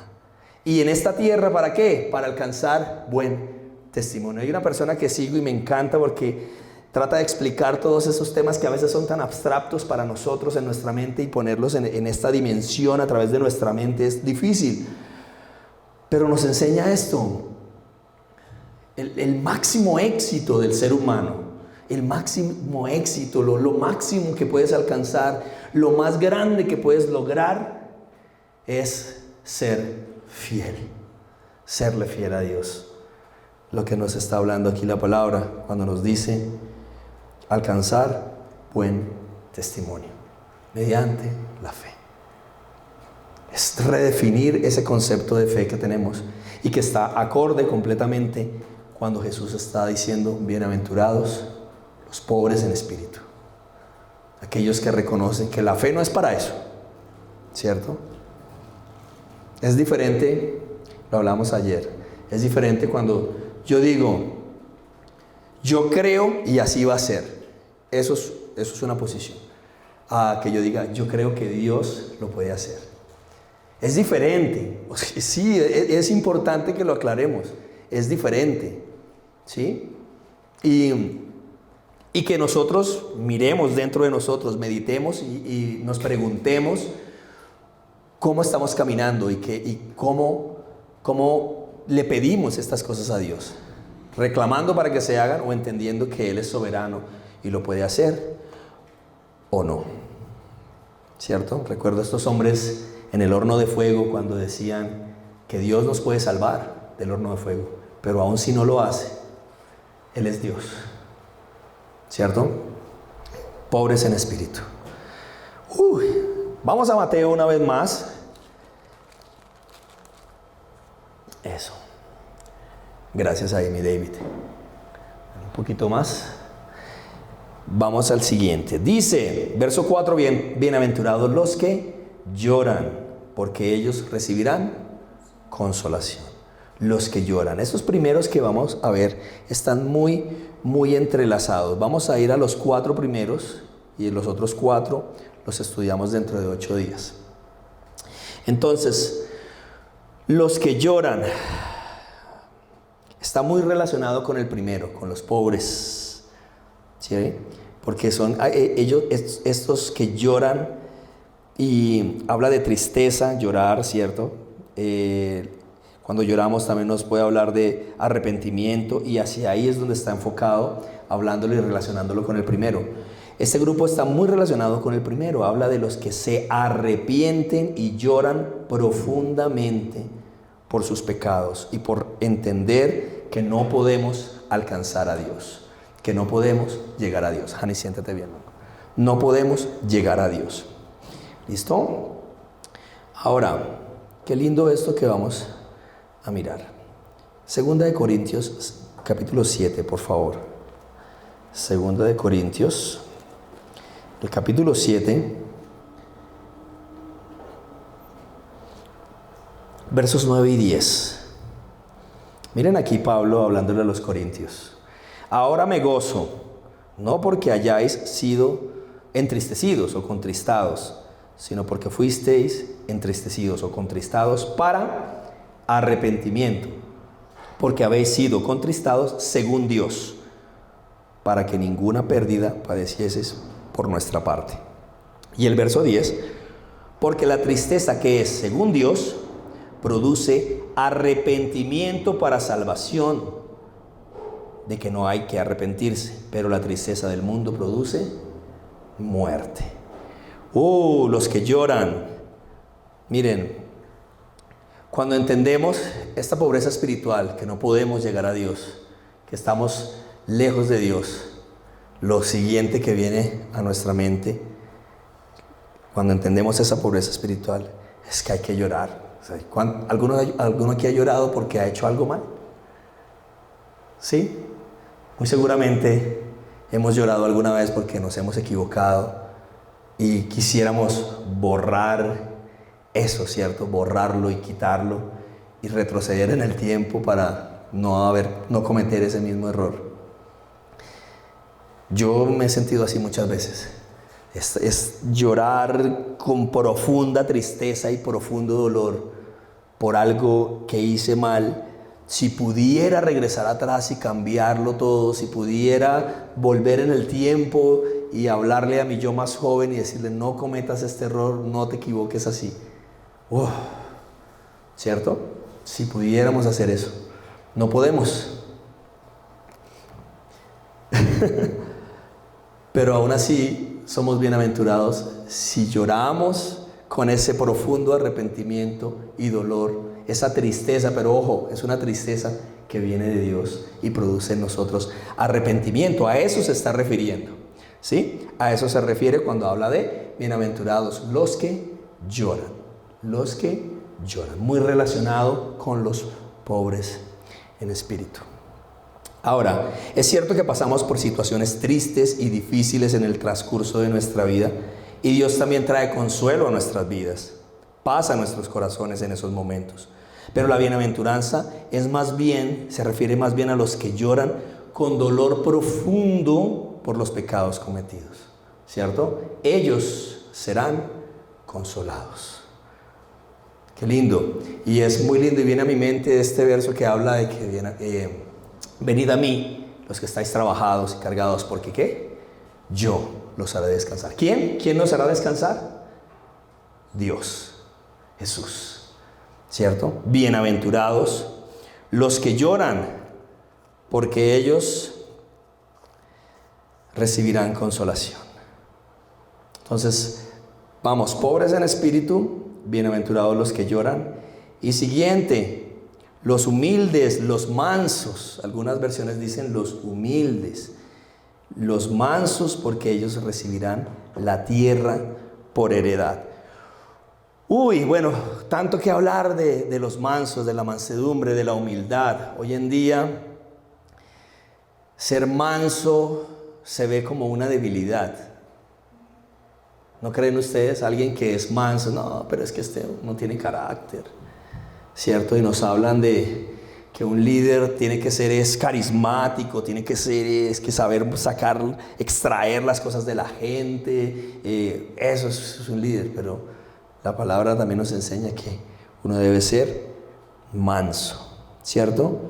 A: Y en esta tierra, ¿para qué? Para alcanzar buen testimonio. Hay una persona que sigo y me encanta porque Trata de explicar todos esos temas que a veces son tan abstractos para nosotros en nuestra mente y ponerlos en esta dimensión a través de nuestra mente es difícil. Pero nos enseña esto. El máximo éxito del ser humano, el máximo éxito, lo máximo que puedes alcanzar, lo más grande que puedes lograr es ser fiel, serle fiel a Dios. Lo que nos está hablando aquí la palabra cuando nos dice alcanzar buen testimonio mediante la fe. Es redefinir ese concepto de fe que tenemos y que está acorde completamente cuando Jesús está diciendo: bienaventurados los pobres en espíritu, aquellos que reconocen que la fe no es para eso, ¿cierto? Es diferente, lo hablamos ayer, es diferente cuando yo digo yo creo y así va a ser. Eso es una posición. A que yo diga yo creo que Dios lo puede hacer. Es diferente. Sí, es importante que lo aclaremos. Es diferente, ¿sí? Y que nosotros miremos dentro de nosotros, meditemos y nos preguntemos cómo estamos caminando y cómo le pedimos estas cosas a Dios. Reclamando para que se hagan o entendiendo que Él es soberano y lo puede hacer o no. ¿Cierto? Recuerdo a estos hombres en el horno de fuego cuando decían que Dios nos puede salvar del horno de fuego, pero aun si no lo hace, Él es Dios. ¿Cierto? Pobres en espíritu. Vamos a Mateo una vez más. Eso. Gracias a mi David. Un poquito más. Vamos al siguiente. Dice, verso 4, bienaventurados los que lloran, porque ellos recibirán consolación. Los que lloran. Estos primeros que vamos a ver están muy entrelazados. Vamos a ir a los 4 primeros y los otros 4 los estudiamos dentro de 8 días. Entonces, los que lloran está muy relacionado con el primero, con los pobres, ¿sí? Porque son ellos, estos que lloran, y habla de tristeza, llorar, ¿cierto? Cuando lloramos también nos puede hablar de arrepentimiento, y hacia ahí es donde está enfocado, hablándolo y relacionándolo con el primero. Este grupo está muy relacionado con el primero, habla de los que se arrepienten y lloran profundamente por sus pecados y por entender que no podemos alcanzar a Dios, que no podemos llegar a Dios. Jani, siéntate bien. No podemos llegar a Dios. ¿Listo? Ahora, qué lindo esto que vamos a mirar. Segunda de Corintios, capítulo 7, por favor. Segunda de Corintios, el capítulo 7, versos 9 y 10. Miren aquí Pablo hablándole a los corintios. Ahora me gozo, no porque hayáis sido entristecidos o contristados, sino porque fuisteis entristecidos o contristados para arrepentimiento, porque habéis sido contristados según Dios, para que ninguna pérdida padecieses por nuestra parte. Y el verso 10, porque la tristeza que es según Dios produce arrepentimiento para salvación, de que no hay que arrepentirse, pero la tristeza del mundo produce muerte. Los que lloran. Miren, cuando entendemos esta pobreza espiritual, que no podemos llegar a Dios, que estamos lejos de Dios, lo siguiente que viene a nuestra mente, cuando entendemos esa pobreza espiritual, es que hay que llorar. O sea, ¿alguno aquí ha llorado porque ha hecho algo mal? ¿Sí? Muy seguramente hemos llorado alguna vez porque nos hemos equivocado y quisiéramos borrar eso, ¿cierto? Borrarlo y quitarlo y retroceder en el tiempo para no cometer ese mismo error. Yo me he sentido así muchas veces. Es llorar con profunda tristeza y profundo dolor por algo que hice mal, Si pudiera regresar atrás y cambiarlo todo, si pudiera volver en el tiempo y hablarle a mi yo más joven y decirle, no cometas este error, no te equivoques así. ¿Cierto? Si pudiéramos hacer eso. No podemos. Pero aún así somos bienaventurados si lloramos con ese profundo arrepentimiento y dolor, esa tristeza, pero ojo, es una tristeza que viene de Dios y produce en nosotros arrepentimiento. A eso se está refiriendo, ¿sí? A eso se refiere cuando habla de bienaventurados los que lloran, los que lloran, muy relacionado con los pobres en espíritu. Ahora, es cierto que pasamos por situaciones tristes y difíciles en el transcurso de nuestra vida, y Dios también trae consuelo a nuestras vidas, pasa a nuestros corazones en esos momentos. Pero la bienaventuranza se refiere más bien a los que lloran con dolor profundo por los pecados cometidos, ¿cierto? Ellos serán consolados. Qué lindo. Y es muy lindo y viene a mi mente este verso que habla de que venid a mí, los que estáis trabajados y cargados, porque ¿qué? Yo los haré descansar. ¿Quién? ¿Quién nos hará descansar? Dios, Jesús, ¿cierto? Bienaventurados los que lloran, porque ellos recibirán consolación. Entonces, vamos, pobres en espíritu, bienaventurados los que lloran. Y siguiente, los humildes, los mansos. Algunas versiones dicen los humildes. Los mansos, porque ellos recibirán la tierra por heredad. Bueno, tanto que hablar de los mansos, de la mansedumbre, de la humildad. Hoy en día, ser manso se ve como una debilidad. ¿No creen ustedes? Alguien que es manso, no, pero es que este no tiene carácter, ¿cierto? Y nos hablan de que un líder tiene que ser carismático, tiene que saber extraer las cosas de la gente. Eso es un líder, pero la palabra también nos enseña que uno debe ser manso, ¿cierto?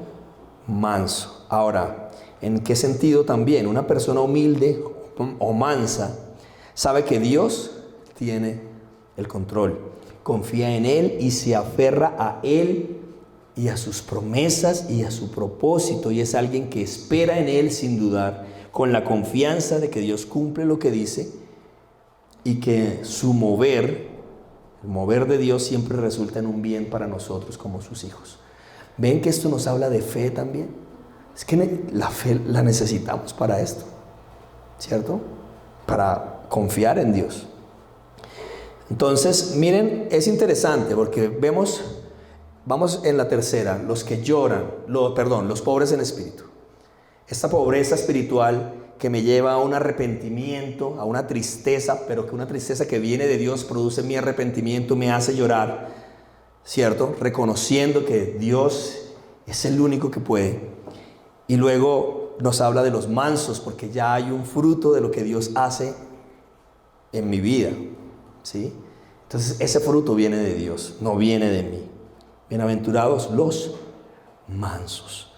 A: Manso. Ahora, ¿en qué sentido también? Una persona humilde o mansa sabe que Dios tiene el control, confía en Él y se aferra a Él y a sus promesas y a su propósito, y es alguien que espera en Él sin dudar, con la confianza de que Dios cumple lo que dice y que su mover, el mover de Dios siempre resulta en un bien para nosotros como sus hijos. ¿Ven que esto nos habla de fe también? Es que la fe la necesitamos para esto, ¿cierto? Para confiar en Dios. Entonces, miren, es interesante porque vamos en la tercera, los que lloran, los pobres en espíritu. Esta pobreza espiritual que me lleva a un arrepentimiento, a una tristeza, pero que una tristeza que viene de Dios produce mi arrepentimiento, me hace llorar, ¿cierto? Reconociendo que Dios es el único que puede. Y luego nos habla de los mansos, porque ya hay un fruto de lo que Dios hace en mi vida, ¿sí? Entonces ese fruto viene de Dios, no viene de mí. Bienaventurados los mansos.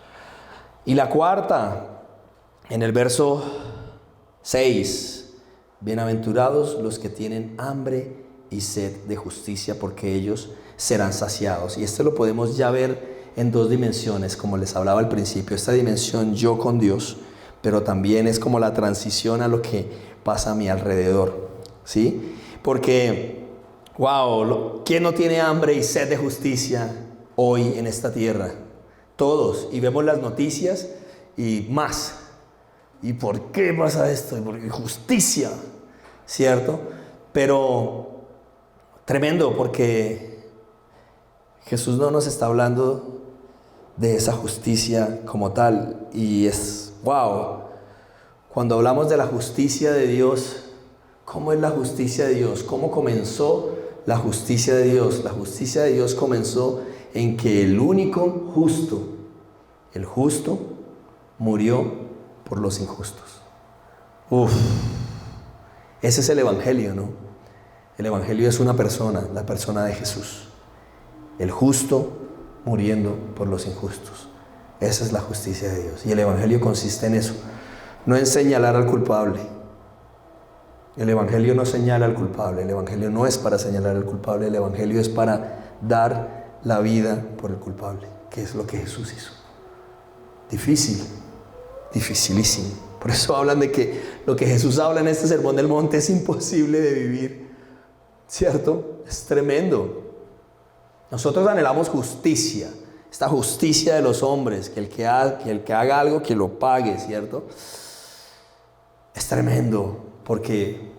A: Y la cuarta, en el verso 6, bienaventurados los que tienen hambre y sed de justicia, porque ellos serán saciados. Y esto lo podemos ya ver en dos dimensiones, como les hablaba al principio. Esta dimensión yo con Dios, pero también es como la transición a lo que pasa a mi alrededor, ¿sí? Porque, ¿quién no tiene hambre y sed de justicia hoy en esta tierra? Todos. Y vemos las noticias y más. ¿Y por qué pasa esto? Porque justicia, ¿cierto? Pero tremendo, porque Jesús no nos está hablando de esa justicia como tal. Y es, cuando hablamos de la justicia de Dios, ¿cómo es la justicia de Dios? ¿Cómo comenzó la justicia de Dios? La justicia de Dios comenzó en que el único justo, el justo, murió por los injustos. Ese es el evangelio, ¿no? El evangelio es una persona, la persona de Jesús. El justo muriendo por los injustos. Esa es la justicia de Dios. Y el Evangelio consiste en eso. No en señalar al culpable. El Evangelio no señala al culpable. El Evangelio no es para señalar al culpable. El Evangelio es para dar la vida por el culpable, que es lo que Jesús hizo. Difícil, dificilísimo. Por eso hablan de que lo que Jesús habla en este Sermón del Monte es imposible de vivir, ¿cierto? Es tremendo. Nosotros anhelamos justicia, esta justicia de los hombres, que el que haga algo, que lo pague, ¿cierto? Es tremendo, porque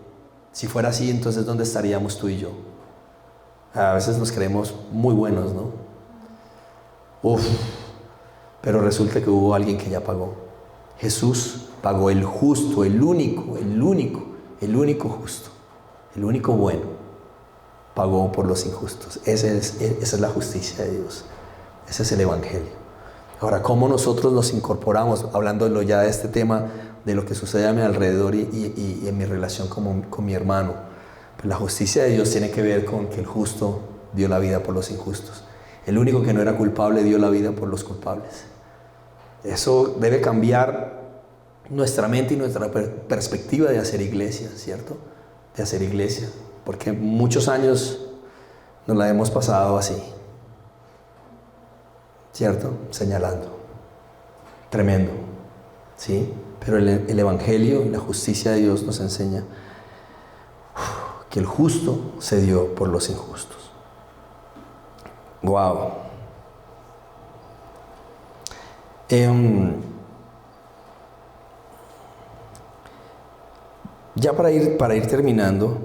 A: si fuera así, entonces ¿dónde estaríamos tú y yo? A veces nos creemos muy buenos, ¿no? Pero resulta que hubo alguien que ya pagó. Jesús pagó, el justo, el único justo, el único bueno, pagó por los injustos. Esa es la justicia de Dios. Ese es el Evangelio. Ahora, ¿cómo nosotros nos incorporamos, hablándolo ya de este tema, de lo que sucede a mi alrededor y en mi relación con mi hermano? Pues la justicia de Dios tiene que ver con que el justo dio la vida por los injustos. El único que no era culpable dio la vida por los culpables. Eso debe cambiar nuestra mente y nuestra perspectiva de hacer iglesia, ¿cierto? De hacer iglesia. Porque muchos años nos la hemos pasado así, ¿cierto? Señalando. Tremendo, ¿sí? Pero el Evangelio, la justicia de Dios nos enseña que el justo se dio por los injustos. ¡Wow! Ya para ir terminando,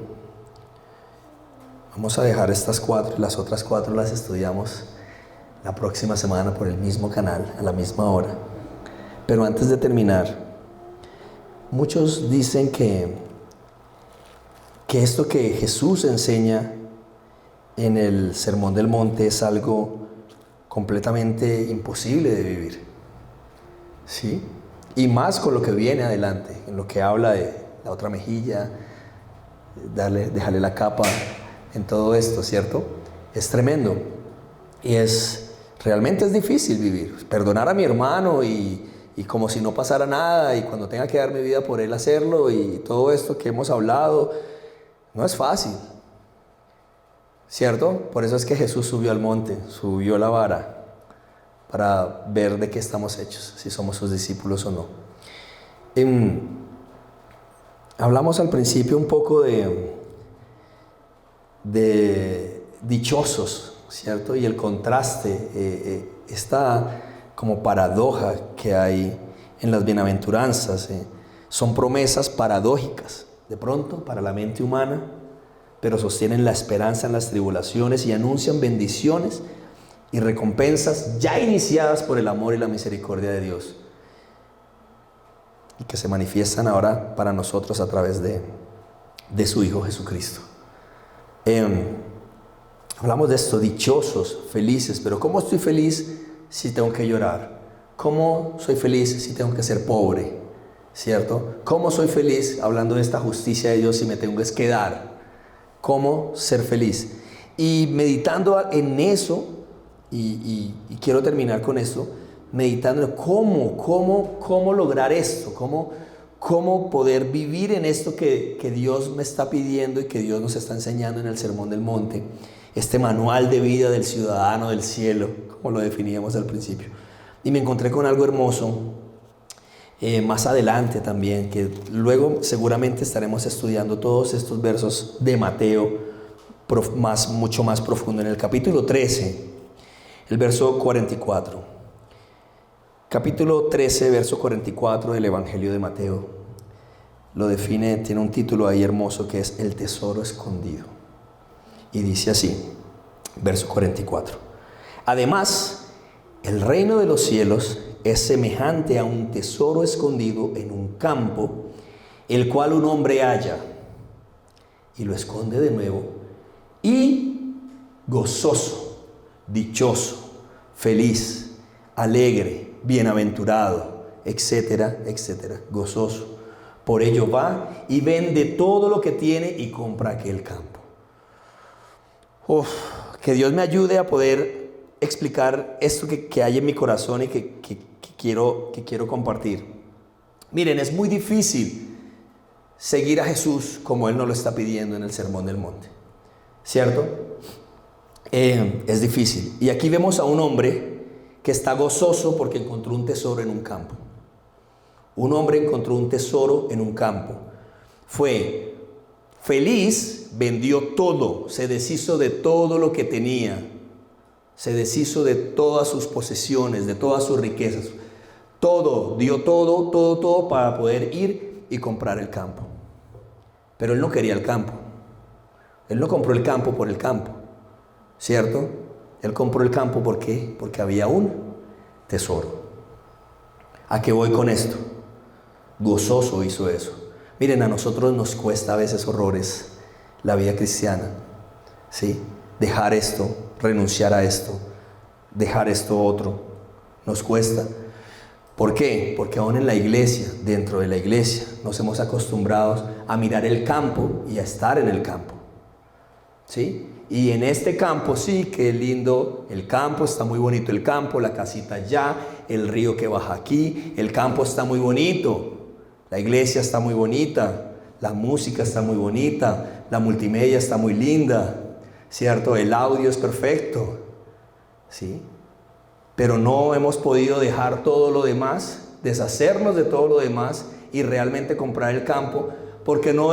A: vamos a dejar estas 4, las otras 4 las estudiamos la próxima semana por el mismo canal, a la misma hora. Pero antes de terminar, muchos dicen que esto que Jesús enseña en el Sermón del Monte es algo completamente imposible de vivir, ¿sí? Y más con lo que viene adelante, en lo que habla de la otra mejilla, déjale la capa, en todo esto, ¿cierto? Es tremendo. Y realmente es difícil vivir. Perdonar a mi hermano y como si no pasara nada, y cuando tenga que dar mi vida por él hacerlo, y todo esto que hemos hablado, no es fácil, ¿cierto? Por eso es que Jesús subió al monte, subió la vara, para ver de qué estamos hechos, si somos sus discípulos o no. Hablamos al principio un poco de dichosos, ¿cierto? Y el contraste, esta como paradoja que hay en las bienaventuranzas, son promesas paradójicas, de pronto, para la mente humana, pero sostienen la esperanza en las tribulaciones y anuncian bendiciones y recompensas ya iniciadas por el amor y la misericordia de Dios, y que se manifiestan ahora para nosotros a través de su Hijo Jesucristo. Hablamos de esto, dichosos, felices, pero ¿cómo estoy feliz si tengo que llorar? ¿Cómo soy feliz si tengo que ser pobre? ¿Cierto? ¿Cómo soy feliz, hablando de esta justicia de Dios, si me tengo que dar? ¿Cómo ser feliz? Y meditando en eso, y quiero terminar con esto, meditando en cómo lograr esto, cómo poder vivir en esto que Dios me está pidiendo y que Dios nos está enseñando en el Sermón del Monte, este manual de vida del ciudadano del cielo, como lo definíamos al principio. Y me encontré con algo hermoso más adelante también, que luego seguramente estaremos estudiando todos estos versos de Mateo mucho más profundo. En el capítulo 13, el verso 44. Capítulo 13, verso 44 del Evangelio de Mateo. Lo define, tiene un título ahí hermoso que es El tesoro escondido. Y dice así, verso 44. Además, el reino de los cielos es semejante a un tesoro escondido en un campo, el cual un hombre halla y lo esconde de nuevo, y gozoso, dichoso, feliz, alegre, bienaventurado, etcétera, etcétera, gozoso. Por ello va y vende todo lo que tiene y compra aquel campo. Que Dios me ayude a poder explicar esto que hay en mi corazón y que quiero compartir. Miren, es muy difícil seguir a Jesús como Él nos lo está pidiendo en el Sermón del Monte, ¿cierto? Es difícil. Y aquí vemos a un hombre que está gozoso porque encontró un tesoro en un campo. Un hombre encontró un tesoro en un campo. Fue feliz, vendió todo, se deshizo de todo lo que tenía. Se deshizo de todas sus posesiones, de todas sus riquezas. Todo, dio todo para poder ir y comprar el campo. Pero él no quería el campo. Él no compró el campo por el campo, ¿cierto? Él compró el campo ¿por qué? Porque había un tesoro. ¿A qué voy con esto? Gozoso hizo eso. Miren, a nosotros nos cuesta a veces horrores la vida cristiana, ¿sí? Dejar esto, renunciar a esto, dejar esto otro, nos cuesta. ¿Por qué? Porque aún en la iglesia, dentro de la iglesia, nos hemos acostumbrado a mirar el campo y a estar en el campo, ¿sí? Y en este campo, sí, qué lindo el campo, está muy bonito el campo, la casita allá, el río que baja aquí, el campo está muy bonito, la iglesia está muy bonita, la música está muy bonita, la multimedia está muy linda, ¿cierto? El audio es perfecto, ¿sí? Pero no hemos podido dejar todo lo demás, deshacernos de todo lo demás y realmente comprar el campo, porque no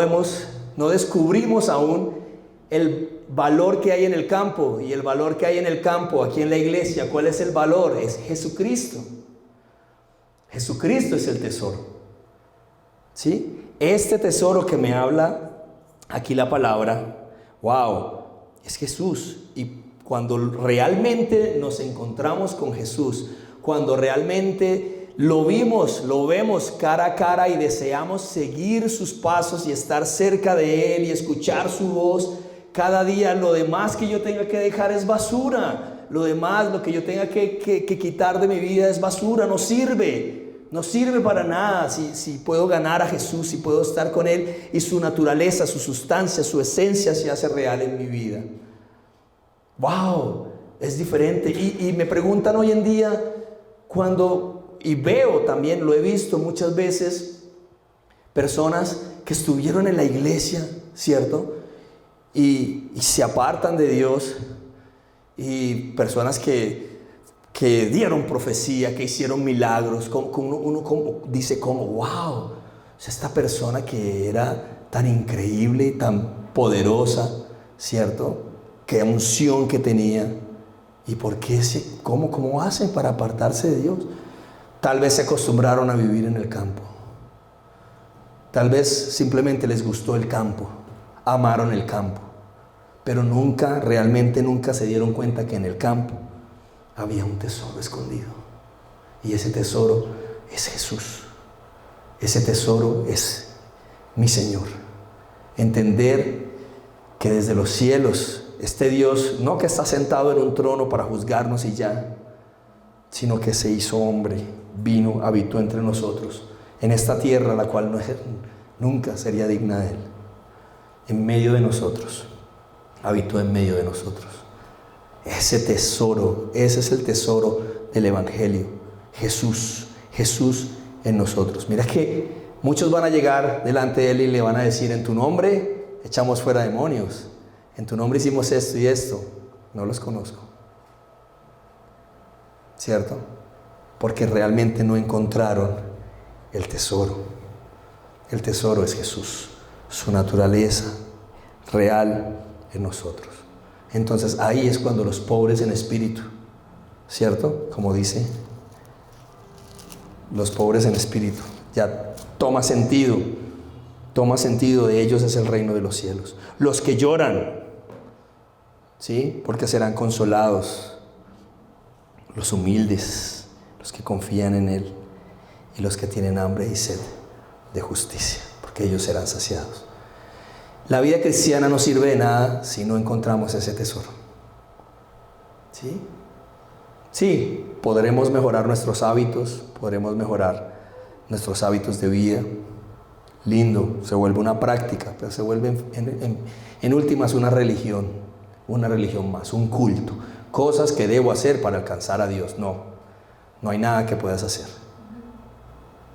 A: descubrimos aún el valor que hay en el campo. Y el valor que hay en el campo, aquí en la iglesia, ¿cuál es el valor? Es Jesucristo. Jesucristo es el tesoro, ¿sí? Este tesoro que me habla aquí la palabra, wow, es Jesús. Y cuando realmente nos encontramos con Jesús, cuando realmente lo vemos cara a cara y deseamos seguir sus pasos y estar cerca de Él y escuchar su voz, cada día lo demás que yo tenga que dejar es basura. Lo demás, lo que yo tenga que quitar de mi vida es basura, no sirve para nada. Si puedo ganar a Jesús, si puedo estar con Él y su naturaleza, su sustancia, su esencia se hace real en mi vida. ¡Wow! Es diferente. Y me preguntan hoy en día, y veo también, lo he visto muchas veces, personas que estuvieron en la iglesia, ¿cierto? Y se apartan de Dios, y personas que dieron profecía, que hicieron milagros, uno dice como, wow, o sea, esta persona que era tan increíble y tan poderosa, ¿cierto? Qué unción que tenía. ¿Y por qué? ¿Cómo hacen para apartarse de Dios? Tal vez se acostumbraron a vivir en el campo. Tal vez simplemente les gustó el campo, amaron el campo, pero realmente nunca se dieron cuenta que en el campo había un tesoro escondido. Y ese tesoro es Jesús. Ese tesoro es mi Señor. Entender que desde los cielos, este Dios, no que está sentado en un trono para juzgarnos y ya, sino que se hizo hombre, vino, habitó entre nosotros, en esta tierra la cual nunca sería digna de Él. En medio de nosotros, habitó en medio de nosotros. Ese tesoro, ese es el tesoro del Evangelio. Jesús en nosotros. Mira que muchos van a llegar delante de Él y le van a decir, en tu nombre echamos fuera demonios, en tu nombre hicimos esto y esto. No los conozco, ¿cierto? Porque realmente no encontraron el tesoro. El tesoro es Jesús, su naturaleza real en nosotros. Entonces ahí es cuando los pobres en espíritu, ¿cierto? Como dice, los pobres en espíritu, ya toma sentido, de ellos es el reino de los cielos. Los que lloran, ¿sí? Porque serán consolados. Los humildes, los que confían en Él, y los que tienen hambre y sed de justicia, porque ellos serán saciados. La vida cristiana no sirve de nada si no encontramos ese tesoro. ¿Sí? Sí, podremos mejorar nuestros hábitos, podremos mejorar nuestros hábitos de vida. Lindo, se vuelve una práctica, pero se vuelve en últimas una religión más, un culto. cosas que debo hacer para alcanzar a Dios. No, no hay nada que puedas hacer.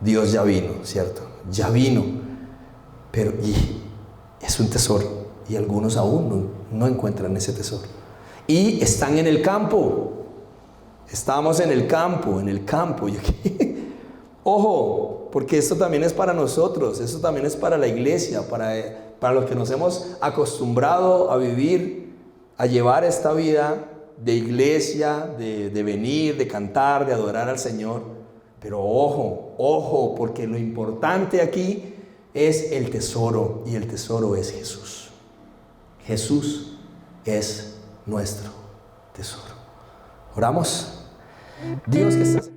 A: Dios ya vino, ¿cierto? Ya vino, pero es un tesoro y algunos aún no encuentran ese tesoro. Y están en el campo. Estamos en el campo. Y aquí, ojo, porque esto también es para nosotros, esto también es para la iglesia, para los que nos hemos acostumbrado a vivir, a llevar esta vida de iglesia, de venir, de cantar, de adorar al Señor. Pero ojo, porque lo importante aquí es el tesoro, y el tesoro es Jesús. Jesús es nuestro tesoro. Oramos. Dios que estás